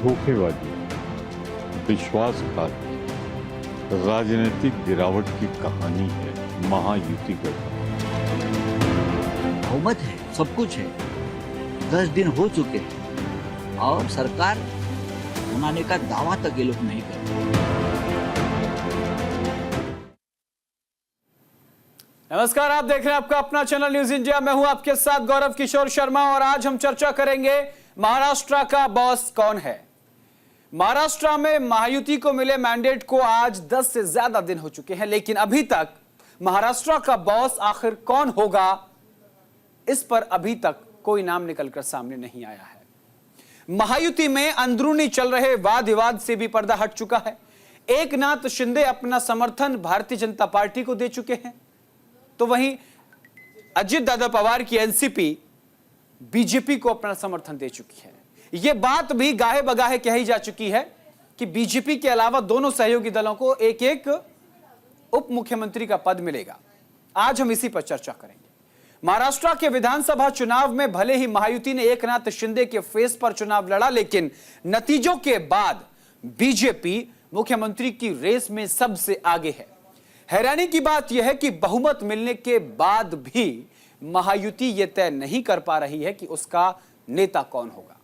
धोखेबाजी, विश्वासघात, राजनीतिक गिरावट की कहानी है महायुति गठबंधन। बहुमत है, सब कुछ है, 10 दिन हो चुके हैं और सरकार बनाने का दावा तक ये लोग नहीं कर रहे। नमस्कार, आप देख रहे हैं आपका अपना चैनल न्यूज इंडिया। मैं हूं आपके साथ गौरव किशोर शर्मा और आज हम चर्चा करेंगे महाराष्ट्र का बॉस कौन है। महाराष्ट्र में महायुति को मिले मैंडेट को आज 10 से ज्यादा दिन हो चुके हैं, लेकिन अभी तक महाराष्ट्र का बॉस आखिर कौन होगा, इस पर अभी तक कोई नाम निकलकर सामने नहीं आया है। महायुति में अंदरूनी चल रहे वाद विवाद से भी पर्दा हट चुका है। एकनाथ शिंदे अपना समर्थन भारतीय जनता पार्टी को दे चुके हैं, तो वहीं अजित दादा पवार की एनसीपी बीजेपी को अपना समर्थन दे चुकी है। यह बात भी गाहे बगाहे कही जा चुकी है कि बीजेपी के अलावा दोनों सहयोगी दलों को एक एक उप मुख्यमंत्री का पद मिलेगा। आज हम इसी पर चर्चा करेंगे। महाराष्ट्र के विधानसभा चुनाव में भले ही महायुति ने एकनाथ शिंदे के फेस पर चुनाव लड़ा, लेकिन नतीजों के बाद बीजेपी मुख्यमंत्री की रेस में सबसे आगे है। हैरानी की बात यह है कि बहुमत मिलने के बाद भी महायुति यह तय नहीं कर पा रही है कि उसका नेता कौन होगा।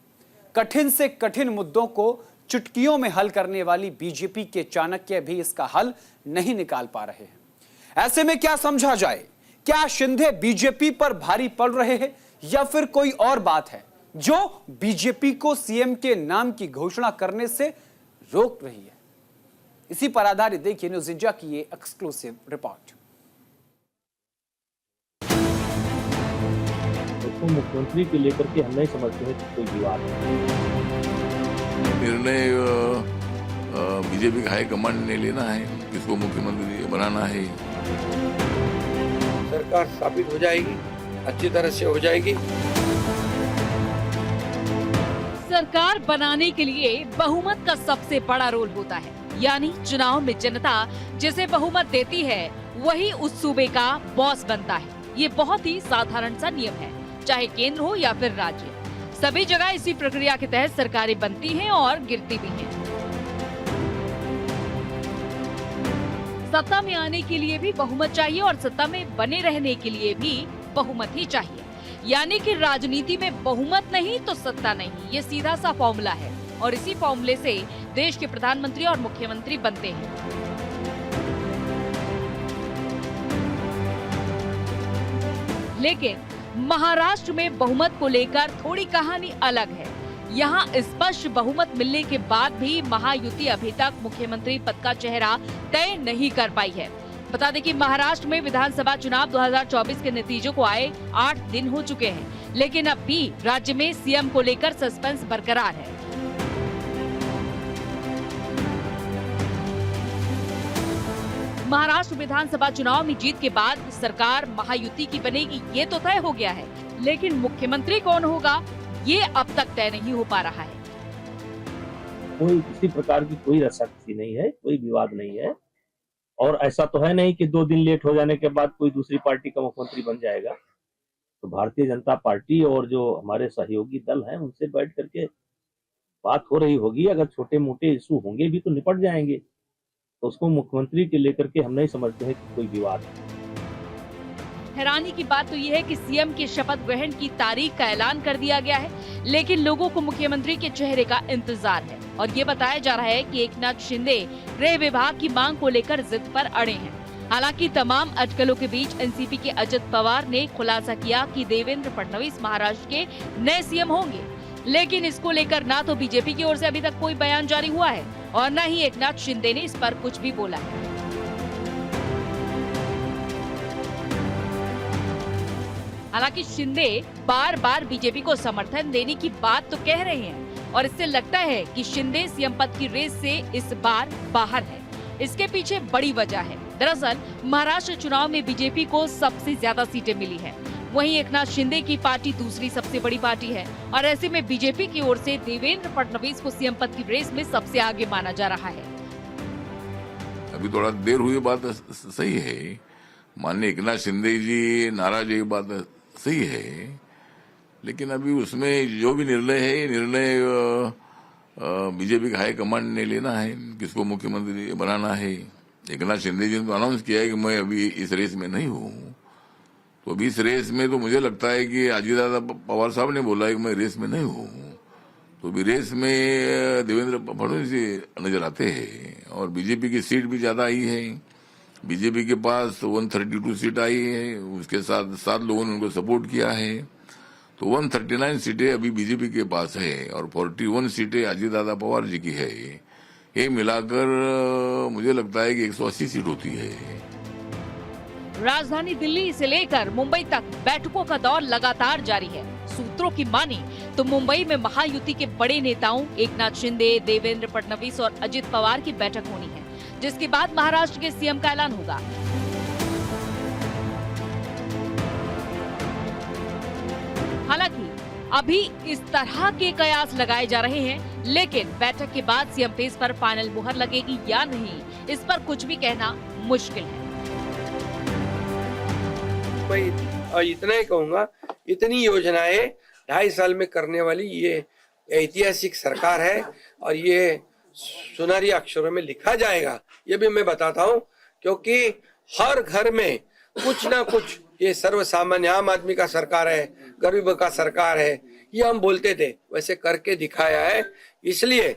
कठिन से कठिन मुद्दों को चुटकियों में हल करने वाली बीजेपी के चाणक्य भी इसका हल नहीं निकाल पा रहे हैं। ऐसे में क्या समझा जाए? क्या शिंदे बीजेपी पर भारी पड़ रहे हैं या फिर कोई और बात है जो बीजेपी को सीएम के नाम की घोषणा करने से रोक रही है? इसी पर आधारित देखिए न्यूज इंडिया की ये एक्सक्लूसिव रिपोर्ट। तो मुख्यमंत्री को लेकर के हम नहीं समझते हैं कि कोई विवाद है। निर्णय बीजेपी का हाईकमांड ने लेना है, किसको मुख्यमंत्री बनाना है। सरकार स्थापित हो जाएगी, अच्छी तरह से हो जाएगी। सरकार बनाने के लिए बहुमत का सबसे बड़ा रोल होता है, यानी चुनाव में जनता जिसे बहुमत देती है वही उस सूबे का बॉस बनता है। ये बहुत ही साधारण सा नियम है, चाहे केंद्र हो या फिर राज्य। सभी जगह इसी प्रक्रिया के तहत सरकारें बनती हैं और गिरती भी हैं। सत्ता में आने के लिए भी बहुमत चाहिए और सत्ता में बने रहने के लिए भी बहुमत ही चाहिए। यानी कि राजनीति में बहुमत नहीं तो सत्ता नहीं, ये सीधा सा फॉर्मूला है और इसी फॉर्मूले से देश के प्रधानमंत्री और मुख्यमंत्री बनते हैं। लेकिन महाराष्ट्र में बहुमत को लेकर थोड़ी कहानी अलग है। यहाँ स्पष्ट बहुमत मिलने के बाद भी महायुति अभी तक मुख्यमंत्री पद का चेहरा तय नहीं कर पाई है। बता दें कि महाराष्ट्र में विधानसभा चुनाव 2024 के नतीजों को आए 8 दिन हो चुके हैं, लेकिन अब भी राज्य में सीएम को लेकर सस्पेंस बरकरार है। महाराष्ट्र विधानसभा चुनाव में जीत के बाद सरकार महायुति की बनेगी, ये तो तय हो गया है, लेकिन मुख्यमंत्री कौन होगा ये अब तक तय नहीं हो पा रहा है। कोई किसी प्रकार की कोई रस्साकसी नहीं है, कोई विवाद नहीं है और ऐसा तो है नहीं कि 2 दिन लेट हो जाने के बाद कोई दूसरी पार्टी का मुख्यमंत्री बन जाएगा। तो भारतीय जनता पार्टी और जो हमारे सहयोगी दल हैं उनसे बैठ करके बात हो रही होगी। अगर छोटे मोटे इशू होंगे भी तो निपट जाएंगे, तो उसको मुख्यमंत्री के लेकर के हम नहीं समझते हैं कि कोई विवाद है। हैरानी की बात तो ये है कि सीएम के शपथ ग्रहण की तारीख का ऐलान कर दिया गया है, लेकिन लोगों को मुख्यमंत्री के चेहरे का इंतजार है और ये बताया जा रहा है कि एकनाथ शिंदे गृह विभाग की मांग को लेकर जिद पर अड़े हैं। हालांकि तमाम अटकलों के बीच एनसीपी के अजित पवार ने खुलासा किया कि देवेंद्र फडणवीस महाराष्ट्र के नए सीएम होंगे, लेकिन इसको लेकर ना तो बीजेपी की ओर से अभी तक कोई बयान जारी हुआ है और न ही एकनाथ शिंदे ने इस पर कुछ भी बोला है। हालांकि शिंदे बार बार बीजेपी को समर्थन देने की बात तो कह रहे हैं और इससे लगता है कि शिंदे सीएम पद की रेस से इस बार बाहर है। इसके पीछे बड़ी वजह है। दरअसल महाराष्ट्र चुनाव में बीजेपी को सबसे ज्यादा सीटें मिली हैं, वहीं एकनाथ शिंदे की पार्टी दूसरी सबसे बड़ी पार्टी है और ऐसे में बीजेपी की ओर से देवेंद्र फडणवीस को सीएम पद की रेस में सबसे आगे माना जा रहा है। अभी थोड़ा देर हुई, बात सही है। माननीय एकनाथ शिंदे जी नाराज है, बात सही है, लेकिन अभी उसमें जो भी निर्णय है, निर्णय बीजेपी का हाईकमांड ने लेना है किसको मुख्यमंत्री बनाना है। एकनाथ शिंदे जी ने तो अनाउंस किया है कि मैं अभी इस रेस में नहीं हूँ, तो अभी इस रेस में तो मुझे लगता है कि अजीतदादा पवार साहब ने बोला है कि मैं रेस में नहीं हूँ, तो अभी रेस में देवेंद्र फडणवीस जी नजर आते हैं। और बीजेपी की सीट भी ज्यादा आई है, बीजेपी के पास 132 सीट आई है, उसके साथ 7 लोगों ने उनको सपोर्ट किया है, तो 139 सीटें अभी बीजेपी के पास है और 41 सीटें अजीतदादा पवार जी की है। ये मिलाकर मुझे लगता है कि 180 सीट होती है। राजधानी दिल्ली से लेकर मुंबई तक बैठकों का दौर लगातार जारी है। सूत्रों की माने तो मुंबई में महायुति के बड़े नेताओं एकनाथ शिंदे, देवेंद्र फडणवीस और अजित पवार की बैठक होनी है, जिसके बाद महाराष्ट्र के सीएम का ऐलान होगा। हालांकि अभी इस तरह के कयास लगाए जा रहे हैं, लेकिन बैठक के बाद सीएम फेस पर फाइनल मुहर लगेगी या नहीं, इस पर कुछ भी कहना मुश्किल है। मैं इतना ही कहूंगा, इतनी योजनाएं 2.5 साल में करने वाली ये ऐतिहासिक सरकार है और ये सुनहरी अक्षरों में लिखा जाएगा, ये भी मैं बताता हूँ, क्योंकि हर घर में कुछ ना कुछ, ये सर्वसामान्य आम आदमी का सरकार है, गरीबों का सरकार है, ये हम बोलते थे, वैसे करके दिखाया है। इसलिए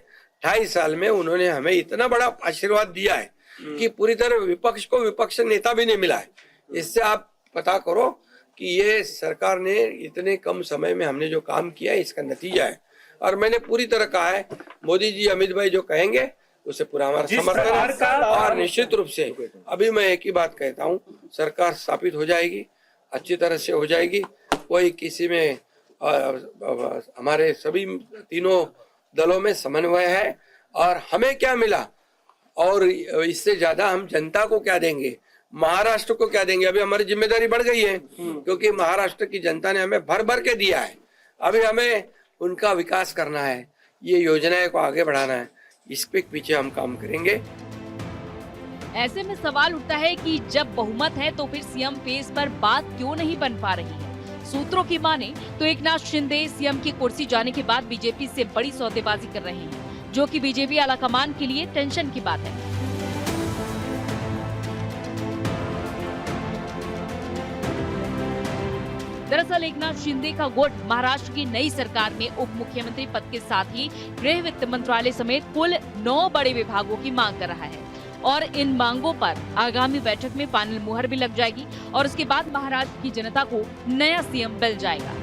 2.5 साल में उन्होंने हमें इतना बड़ा आशीर्वाद दिया है कि पूरी तरह विपक्ष को विपक्ष नेता भी नहीं मिला है। इससे आप पता करो कि ये सरकार ने इतने कम समय में हमने जो काम किया है, इसका नतीजा है। और मैंने पूरी तरह कहा है, मोदी जी, अमित भाई जो कहेंगे उसे पूरा हमारा समर्थन है। और निश्चित रूप से अभी मैं एक ही बात कहता हूँ, सरकार स्थापित हो जाएगी, अच्छी तरह से हो जाएगी। कोई किसी में हमारे सभी तीनों दलों में समन्वय है। और हमें क्या मिला और इससे ज्यादा हम जनता को क्या देंगे, महाराष्ट्र को क्या देंगे। अभी हमारी जिम्मेदारी बढ़ गई है, क्योंकि महाराष्ट्र की जनता ने हमें भर भर के दिया है। अभी हमें उनका विकास करना है, ये योजनाएं को आगे बढ़ाना है, इस पे पीछे हम काम करेंगे। ऐसे में सवाल उठता है कि जब बहुमत है तो फिर सीएम फेस पर बात क्यों नहीं बन पा रही है। सूत्रों की माने तो एकनाथ शिंदे सीएम की कुर्सी जाने के बाद बीजेपी से बड़ी सौदेबाजी कर रहे हैं, जो कि बीजेपी आलाकमान के लिए टेंशन की बात है। दरअसल एकनाथ शिंदे का गुट महाराष्ट्र की नई सरकार में उप मुख्यमंत्री पद के साथ ही गृह वित्त मंत्रालय समेत कुल 9 बड़े विभागों की मांग कर रहा है और इन मांगों पर आगामी बैठक में फाइनल मुहर भी लग जाएगी और उसके बाद महाराष्ट्र की जनता को नया सीएम मिल जाएगा।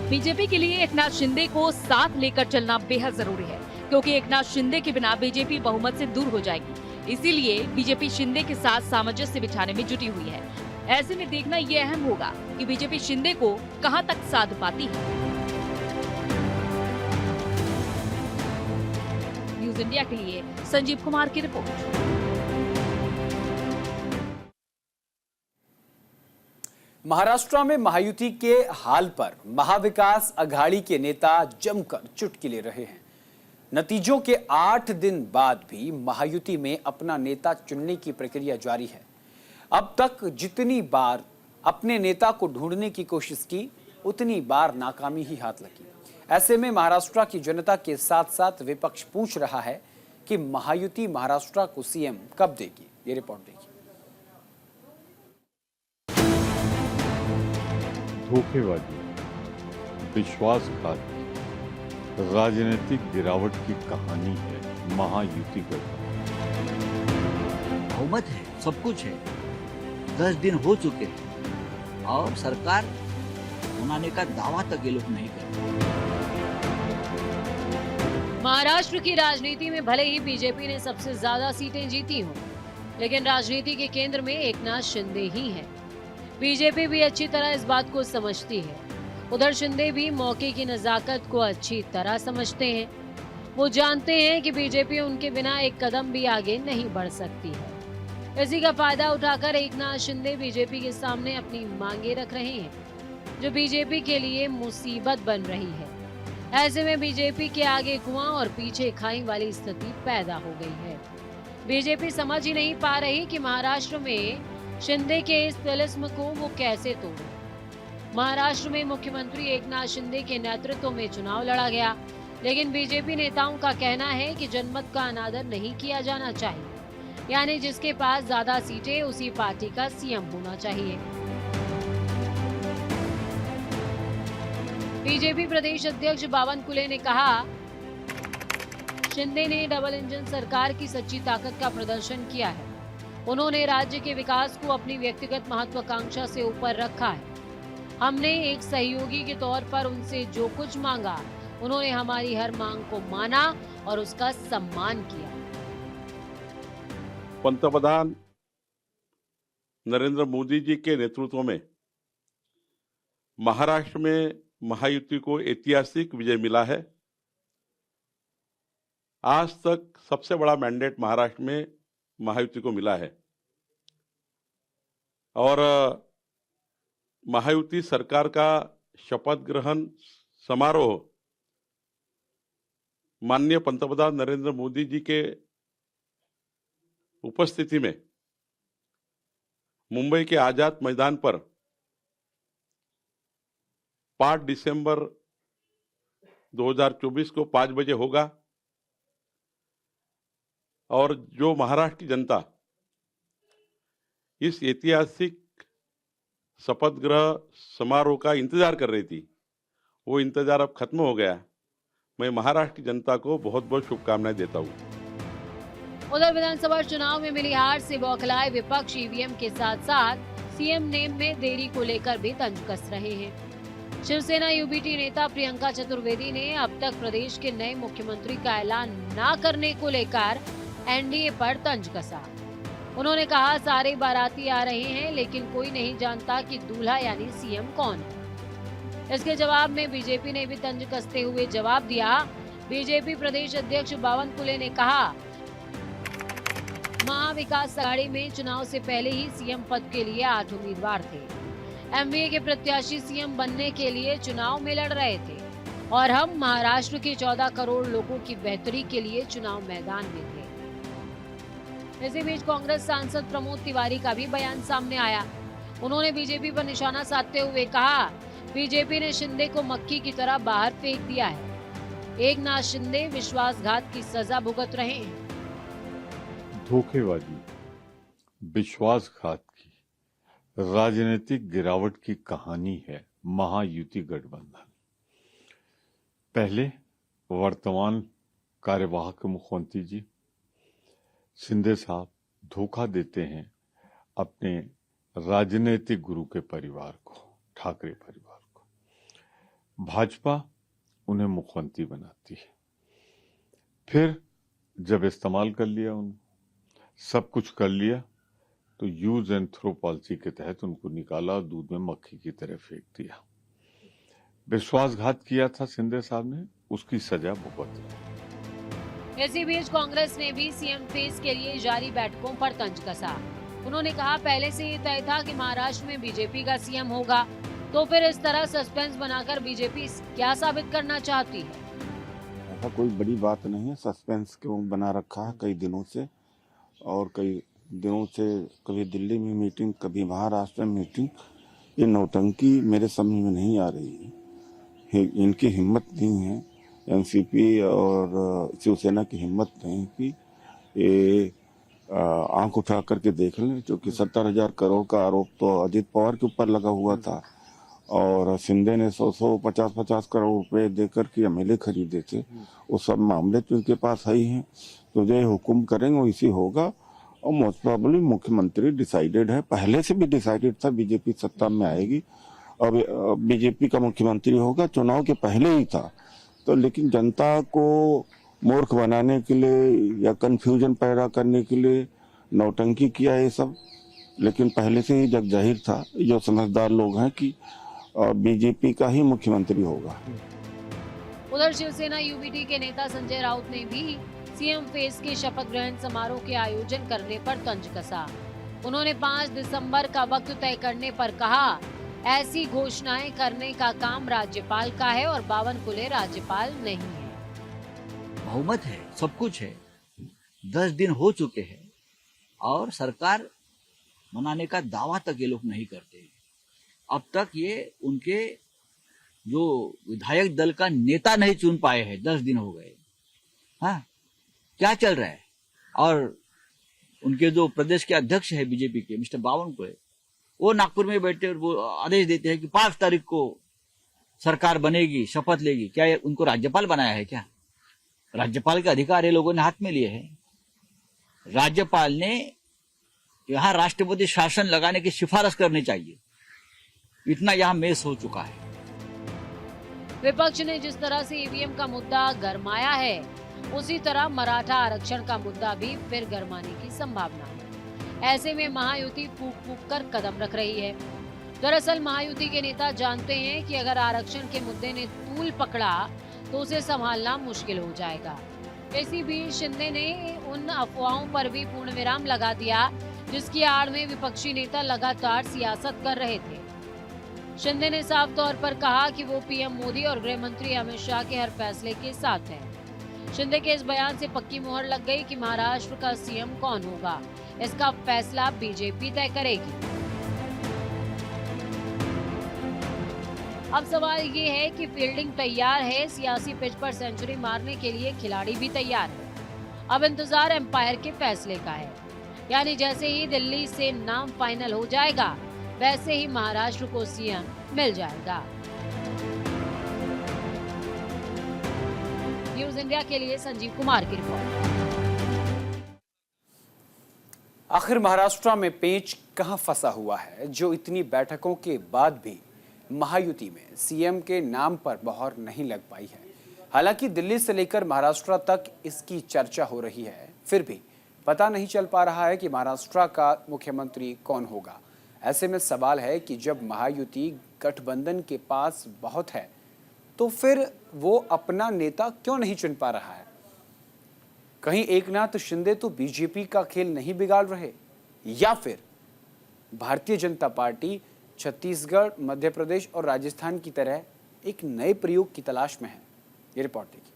बीजेपी के लिए एकनाथ शिंदे को साथ लेकर चलना बेहद जरूरी है, क्योंकि एकनाथ शिंदे के बिना बीजेपी बहुमत से दूर हो जाएगी। इसीलिए बीजेपी शिंदे के साथ सामंजस्य बिठाने में जुटी हुई है। ऐसे में देखना ये अहम होगा कि बीजेपी शिंदे को कहां तक साध पाती है। न्यूज़ इंडिया के लिए संजीव कुमार की रिपोर्ट। महाराष्ट्र में महायुति के हाल पर महाविकास अघाड़ी के नेता जमकर चुटकी ले रहे हैं। नतीजों के 8 दिन बाद भी महायुति में अपना नेता चुनने की प्रक्रिया जारी है। अब तक जितनी बार अपने नेता को ढूंढने की कोशिश की, उतनी बार नाकामी ही हाथ लगी। ऐसे में महाराष्ट्र की जनता के साथ साथ विपक्ष पूछ रहा है कि महायुति महाराष्ट्र को सीएम कब देगी। ये रिपोर्ट देखिए। धोखेबाजी, विश्वासघात, राजनीतिक गिरावट की कहानी है महायुति गठबंधन। बहुमत है, सब कुछ है, 10 दिन हो चुके हैं और सरकार बनाने का दावा तक ये लोग नहीं करते। महाराष्ट्र की राजनीति में भले ही बीजेपी ने सबसे ज्यादा सीटें जीती हों, लेकिन राजनीति के केंद्र में एकनाथ शिंदे ही हैं। बीजेपी भी अच्छी तरह इस बात को समझती है। उधर शिंदे भी मौके की नजाकत को अच्छी तरह समझते हैं। वो जानते हैं कि बीजेपी उनके बिना एक कदम भी आगे नहीं बढ़ सकती है। इसी का फायदा उठाकर एकनाथ शिंदे बीजेपी के सामने अपनी मांगे रख रहे हैं, जो बीजेपी के लिए मुसीबत बन रही है। ऐसे में बीजेपी के आगे कुआं और पीछे खाई वाली स्थिति पैदा हो गई है। बीजेपी समझ ही नहीं पा रही कि महाराष्ट्र में शिंदे के इस तिलिस्म को वो कैसे तोड़े। महाराष्ट्र में मुख्यमंत्री एकनाथ शिंदे के नेतृत्व में चुनाव लड़ा गया, लेकिन बीजेपी नेताओं का कहना है कि जनमत का अनादर नहीं किया जाना चाहिए, यानी जिसके पास ज्यादा सीटें उसी पार्टी का सीएम होना चाहिए। बीजेपी प्रदेश अध्यक्ष बावन कुले ने कहा, शिंदे ने डबल इंजन सरकार की सच्ची ताकत का प्रदर्शन किया है। उन्होंने राज्य के विकास को अपनी व्यक्तिगत महत्वाकांक्षा से ऊपर रखा है। हमने एक सहयोगी के तौर पर उनसे जो कुछ मांगा, उन्होंने हमारी हर मांग को माना और उसका सम्मान किया। पंतप्रधान नरेंद्र मोदी जी के नेतृत्व में महाराष्ट्र में महायुति को ऐतिहासिक विजय मिला है। आज तक सबसे बड़ा मैंडेट महाराष्ट्र में महायुति को मिला है और महायुति सरकार का शपथ ग्रहण समारोह माननीय पंतप्रधान नरेंद्र मोदी जी के उपस्थिति में मुंबई के आजाद मैदान पर 5 दिसंबर 2024 को 5 बजे होगा और जो महाराष्ट्र की जनता इस ऐतिहासिक शपथ ग्रहण समारोह का इंतजार कर रही थी, वो इंतजार अब खत्म हो गया। मैं महाराष्ट्र की जनता को बहुत बहुत शुभकामनाएं देता हूँ। उधर विधानसभा चुनाव में मिली हार से बौखलाए विपक्ष ईवीएम के साथ साथ सीएम नेम में देरी को लेकर भी तंज कस रहे हैं। शिवसेना यूबीटी नेता प्रियंका चतुर्वेदी ने अब तक प्रदेश के नए मुख्यमंत्री का ऐलान न करने को लेकर एनडीए पर तंज कसा। उन्होंने कहा, सारे बाराती आ रहे हैं लेकिन कोई नहीं जानता कि दूल्हा यानी सीएम कौन है। इसके जवाब में बीजेपी ने भी तंज कसते हुए जवाब दिया। बीजेपी प्रदेश अध्यक्ष बावन कुले ने कहा, महाविकास अघाड़ी में चुनाव से पहले ही सीएम पद के लिए 8 उम्मीदवार थे। एमवीए के प्रत्याशी सीएम बनने के लिए चुनाव में लड़ रहे थे और हम महाराष्ट्र के 14 करोड़ लोगों की बेहतरी के लिए चुनाव मैदान में थे। इसी बीच कांग्रेस सांसद प्रमोद तिवारी का भी बयान सामने आया। उन्होंने बीजेपी पर निशाना साधते हुए कहा, बीजेपी ने शिंदे को मक्खी की तरह बाहर फेंक दिया है। एकनाथ शिंदे विश्वासघात की सजा भुगत रहे हैं। धोखेबाजी, विश्वासघात की राजनीतिक गिरावट की कहानी है महायुति गठबंधन। पहले वर्तमान कार्यवाहक मुख्यमंत्री जी शिंदे साहब धोखा देते हैं अपने राजनीतिक गुरु के परिवार को, ठाकरे परिवार को। भाजपा उन्हें मुख्यमंत्री बनाती है, फिर जब इस्तेमाल कर लिया, उनको सब कुछ कर लिया, तो यूज एंड थ्रो पॉलिसी के तहत उनको निकाला और दूध में मक्खी की तरह फेंक दिया। विश्वासघात किया था शिंदे साहब ने, उसकी सजा भुगत है। इसी बीच कांग्रेस ने भी सीएम फेस के लिए जारी बैठकों पर तंज कसा। उन्होंने कहा, पहले से ये तय था कि महाराष्ट्र में बीजेपी का सीएम होगा, तो फिर इस तरह सस्पेंस बनाकर बीजेपी क्या साबित करना चाहती है? ऐसा कोई बड़ी बात नहीं है। सस्पेंस क्यों बना रखा है कई दिनों से, और कई दिनों से कभी दिल्ली में मीटिंग, कभी महाराष्ट्र में मीटिंग। ये नौटंकी मेरे समझ में नहीं आ रही है। इनकी हिम्मत नहीं है, एनसीपी और शिवसेना की हिम्मत नहीं कि ये आंख उठा करके देख लें, क्योंकि 70,000 करोड़ का आरोप तो अजित पवार के ऊपर लगा हुआ था और शिंदे ने 100 50 करोड़ रुपए देकर के एमएलए खरीदे थे। वो सब मामले तो इनके पास है ही हैं, तो जो हुक्म करेंगे वैसे होगा। और मोस्ट प्रॉब्ली मुख्यमंत्री डिसाइडेड है, पहले से भी डिसाइडेड था बीजेपी सत्ता में आएगी और बीजेपी का मुख्यमंत्री होगा, चुनाव के पहले ही था। तो लेकिन जनता को मूर्ख बनाने के लिए या कंफ्यूजन पैदा करने के लिए नौटंकी किया ये सब, लेकिन पहले से ही जग जाहिर था, जो समझदार लोग हैं, कि बीजेपी का ही मुख्यमंत्री होगा। उधर शिवसेना यूबीटी के नेता संजय राउत ने भी सीएम फेस के शपथ ग्रहण समारोह के आयोजन करने पर तंज कसा। उन्होंने 5 दिसंबर का वक्त तय करने पर कहा, ऐसी घोषणाएं करने का काम राज्यपाल का है और बावन कुले राज्यपाल नहीं है। बहुमत है, सब कुछ है, 10 दिन हो चुके हैं और सरकार बनाने का दावा तक ये लोग नहीं करते। अब तक ये उनके जो विधायक दल का नेता नहीं चुन पाए हैं, 10 दिन हो गए। हाँ, क्या चल रहा है? और उनके जो प्रदेश के अध्यक्ष है बीजेपी के मिस्टर बावनकुळे, वो नागपुर में बैठे और वो आदेश देते हैं कि 5 तारीख को सरकार बनेगी, शपथ लेगी। क्या ये उनको राज्यपाल बनाया है क्या? राज्यपाल के अधिकार ये लोगों ने हाथ में लिए हैं। राज्यपाल ने यहाँ राष्ट्रपति शासन लगाने की सिफारिश करनी चाहिए। इतना यहाँ मेस हो चुका है। विपक्ष ने जिस तरह से ईवीएम का मुद्दा गरमाया है, उसी तरह मराठा आरक्षण का मुद्दा भी फिर गरमाने की संभावना है। ऐसे में महायुति फूंक फूंक कर कदम रख रही है। दरअसल महायुति के नेता जानते हैं कि अगर आरक्षण के मुद्दे ने तूल पकड़ा तो उसे संभालना मुश्किल हो जाएगा। इसी बीच शिंदे ने उन अफवाहों पर भी पूर्ण विराम लगा दिया जिसकी आड़ में विपक्षी नेता लगातार सियासत कर रहे थे। शिंदे ने साफ तौर पर कहा कि वो पीएम मोदी और गृह मंत्री अमित शाह के हर फैसले के साथ हैं। शिंदे के इस बयान से पक्की मुहर लग गई कि महाराष्ट्र का सीएम कौन होगा, इसका फैसला बीजेपी तय करेगी। अब सवाल ये है कि फील्डिंग तैयार है, सियासी पिच पर सेंचुरी मारने के लिए खिलाड़ी भी तैयार है। अब इंतजार एम्पायर के फैसले का है। यानी जैसे ही दिल्ली से नाम फाइनल हो जाएगा, वैसे ही महाराष्ट्र को सीएम मिल जाएगा। न्यूज इंडिया के लिए संजीव कुमार की रिपोर्ट। आखिर महाराष्ट्र में पेंच कहां फंसा हुआ है जो इतनी बैठकों के बाद भी महायुति में सीएम के नाम पर मोहर नहीं लग पाई है? हालांकि दिल्ली से लेकर महाराष्ट्र तक इसकी चर्चा हो रही है, फिर भी पता नहीं चल पा रहा है कि महाराष्ट्र का मुख्यमंत्री कौन होगा। ऐसे में सवाल है कि जब महायुति गठबंधन के पास बहुत है तो फिर वो अपना नेता क्यों नहीं चुन पा रहा है? कहीं एकनाथ शिंदे तो बीजेपी का खेल नहीं बिगाड़ रहे, या फिर भारतीय जनता पार्टी छत्तीसगढ़, मध्य प्रदेश और राजस्थान की तरह एक नए प्रयोग की तलाश में है? ये रिपोर्ट देखिए।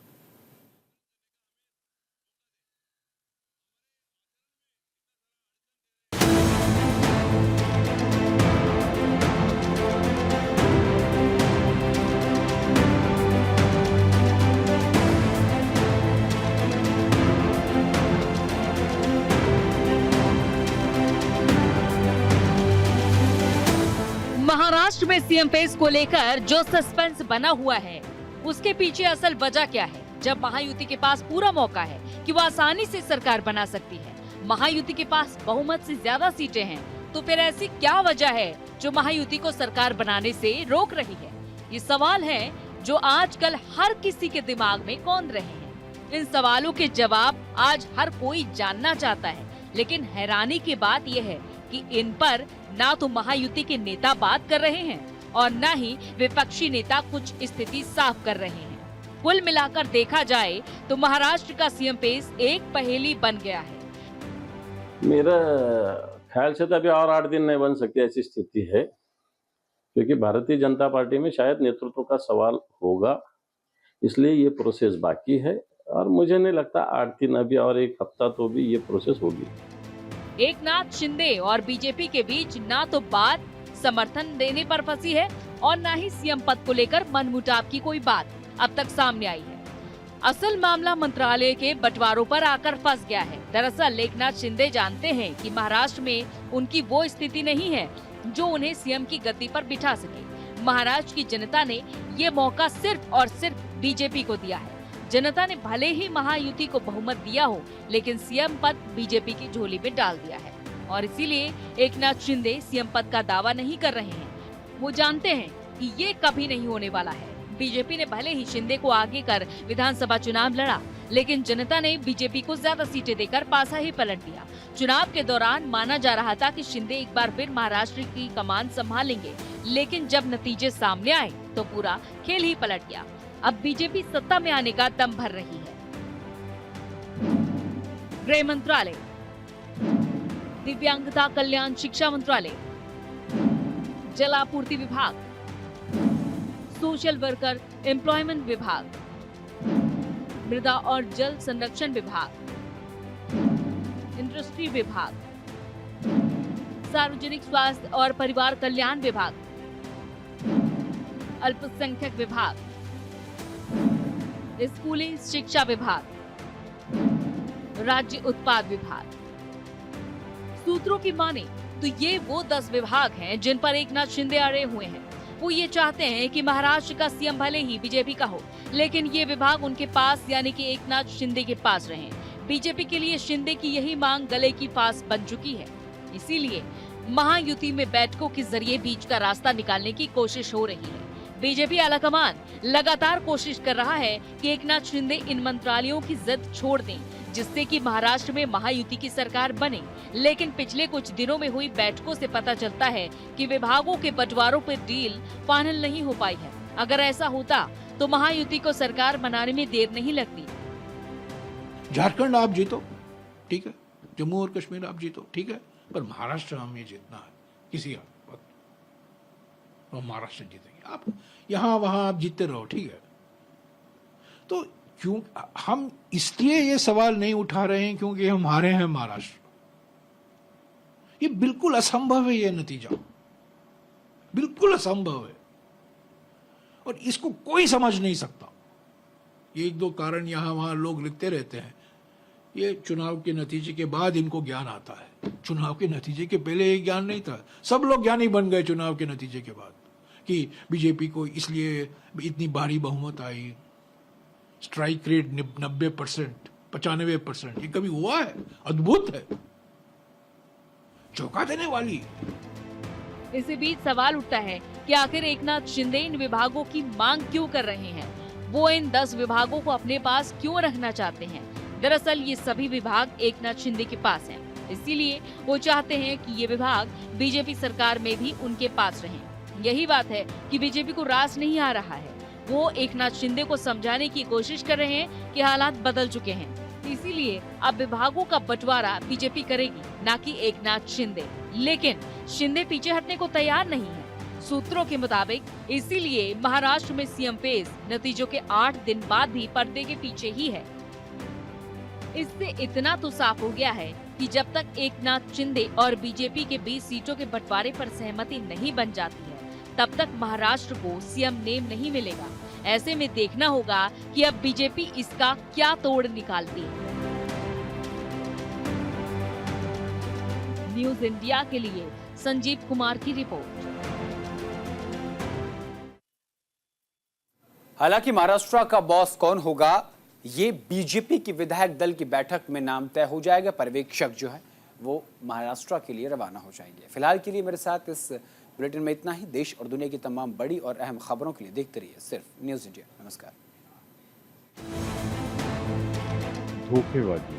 महाराष्ट्र में सीएम फेस को लेकर जो सस्पेंस बना हुआ है, उसके पीछे असल वजह क्या है? जब महायुति के पास पूरा मौका है कि वो आसानी से सरकार बना सकती है, महायुति के पास बहुमत से ज्यादा सीटें हैं, तो फिर ऐसी क्या वजह है जो महायुति को सरकार बनाने से रोक रही है? ये सवाल है जो आजकल हर किसी के दिमाग में कौंध रहे हैं। इन सवालों के जवाब आज हर कोई जानना चाहता है, लेकिन हैरानी की बात यह है कि इन पर ना तो महायुति के नेता बात कर रहे हैं और ना ही विपक्षी नेता कुछ स्थिति साफ कर रहे हैं। कुल मिलाकर देखा जाए तो महाराष्ट्र का सीएम पेस एक पहेली बन गया है। मेरा ख्याल से तो अभी और 8 दिन नहीं बन सकती ऐसी स्थिति है, क्योंकि भारतीय जनता पार्टी में शायद नेतृत्व का सवाल होगा, इसलिए ये प्रोसेस बाकी है। और मुझे नहीं लगता 8 दिन, अभी और 1 हफ्ता तो भी ये प्रोसेस होगी। एकनाथ शिंदे और बीजेपी के बीच ना तो बात समर्थन देने पर फंसी है और ना ही सीएम पद को लेकर मनमुटाव की कोई बात अब तक सामने आई है। असल मामला मंत्रालय के बंटवारों पर आकर फंस गया है। दरअसल एकनाथ शिंदे जानते हैं कि महाराष्ट्र में उनकी वो स्थिति नहीं है जो उन्हें सीएम की गद्दी पर बिठा सके। महाराष्ट्र की जनता ने ये मौका सिर्फ और सिर्फ बीजेपी को दिया है। जनता ने भले ही महायुति को बहुमत दिया हो, लेकिन सीएम पद बीजेपी की झोली में डाल दिया है और इसीलिए एकनाथ शिंदे सीएम पद का दावा नहीं कर रहे हैं। वो जानते हैं कि ये कभी नहीं होने वाला है। बीजेपी ने भले ही शिंदे को आगे कर विधानसभा चुनाव लड़ा, लेकिन जनता ने बीजेपी को ज्यादा सीटें देकर पासा ही पलट दिया। चुनाव के दौरान माना जा रहा था कि शिंदे एक बार फिर महाराष्ट्र की कमान संभालेंगे, लेकिन जब नतीजे सामने आए तो पूरा खेल ही पलट गया। अब बीजेपी सत्ता में आने का दम भर रही है। गृह मंत्रालय, दिव्यांगता कल्याण शिक्षा मंत्रालय, जल आपूर्ति विभाग, सोशल वर्कर एम्प्लॉयमेंट विभाग, मृदा और जल संरक्षण विभाग, इंडस्ट्री विभाग, सार्वजनिक स्वास्थ्य और परिवार कल्याण विभाग, अल्पसंख्यक विभाग, स्कूली शिक्षा विभाग, राज्य उत्पाद विभाग। सूत्रों की माने तो ये वो 10 विभाग हैं जिन पर एकनाथ शिंदे अड़े हुए हैं। वो ये चाहते हैं कि महाराष्ट्र का सीएम भले ही बीजेपी का हो, लेकिन ये विभाग उनके पास यानी कि एकनाथ शिंदे के पास रहें। बीजेपी के लिए शिंदे की यही मांग गले की फांस बन चुकी है। इसीलिए महायुति में बैठकों के जरिए बीच का रास्ता निकालने की कोशिश हो रही है। बीजेपी आलाकमान लगातार कोशिश कर रहा है कि एकनाथ शिंदे इन मंत्रालयों की जिद छोड़ दें, जिससे कि महाराष्ट्र में महायुति की सरकार बने। लेकिन पिछले कुछ दिनों में हुई बैठकों से पता चलता है कि विभागों के बंटवारों पर डील फाइनल नहीं हो पाई है। अगर ऐसा होता तो महायुति को सरकार बनाने में देर नहीं लगती। झारखंड आप जीतो, ठीक है, जम्मू और कश्मीर आप जीतो, ठीक है, पर महाराष्ट्र हमें जीतना है किसी वक्त, तो महाराष्ट्र जीतेंगे। आप यहाँ वहां आप जीतते रहो, ठीक है। तो क्यों हम इसलिए ये सवाल नहीं उठा रहे हैं क्योंकि हम हारे हैं महाराष्ट्र। ये बिल्कुल असंभव है, ये नतीजा बिल्कुल असंभव है और इसको कोई समझ नहीं सकता। ये एक दो कारण यहां वहां लोग लिखते रहते हैं, ये चुनाव के नतीजे के बाद इनको ज्ञान आता है। चुनाव के नतीजे के पहले ये ज्ञान नहीं था। सब लोग ज्ञानी बन गए चुनाव के नतीजे के बाद कि बीजेपी को इसलिए इतनी भारी बहुमत आई, स्ट्राइक रेट 90%, 95%, ये कभी हुआ है? अद्भुत है, चौंका देने वाली है। इसी बीच सवाल उठता है कि आखिर एकनाथ शिंदे इन विभागों की मांग क्यों कर रहे हैं? वो इन 10 विभागों को अपने पास क्यों रखना चाहते हैं? दरअसल ये सभी विभाग एकनाथ शिंदे के पास हैं, इसीलिए वो चाहते हैं कि ये विभाग बीजेपी सरकार में भी उनके पास रहें। यही बात है कि बीजेपी को रास नहीं आ रहा है। वो एकनाथ शिंदे को समझाने की कोशिश कर रहे हैं कि हालात बदल चुके हैं, इसीलिए अब विभागों का बंटवारा बीजेपी करेगी, ना कि एकनाथ शिंदे। लेकिन शिंदे पीछे हटने को तैयार नहीं है। सूत्रों के मुताबिक इसीलिए महाराष्ट्र में सीएम फेज नतीजों के 8 दिन बाद भी पर्दे के पीछे ही है। इससे इतना तो साफ हो गया है कि जब तक एकनाथ शिंदे और बीजेपी के बीच सीटों के बंटवारे पर सहमति नहीं बन जाती है, तब तक महाराष्ट्र को सीएम नेम नहीं मिलेगा। ऐसे में देखना होगा कि अब बीजेपी इसका क्या तोड़ निकालती है। न्यूज़ इंडिया के लिए संजीव कुमार की रिपोर्ट। हालांकि महाराष्ट्र का बॉस कौन होगा, ये बीजेपी की विधायक दल की बैठक में नाम तय हो जाएगा। पर्यवेक्षक जो है वो महाराष्ट्र के लिए रवाना हो जाएंगे। फिलहाल के लिए मेरे साथ इस बुलेटिन में इतना ही। देश और दुनिया की तमाम बड़ी और अहम खबरों के लिए देखते रहिए सिर्फ न्यूज़ इंडिया। नमस्कार। धोखेबाजी,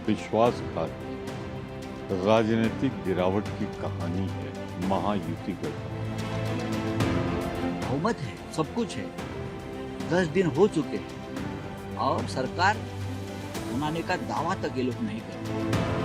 विश्वासघात, राजनीतिक गिरावट की कहानी है महायुति गठबंधन। बहुमत है, सब कुछ है, 10 दिन हो चुके हैं और सरकार बनाने का दावा तक ये लोग नहीं कर रहे।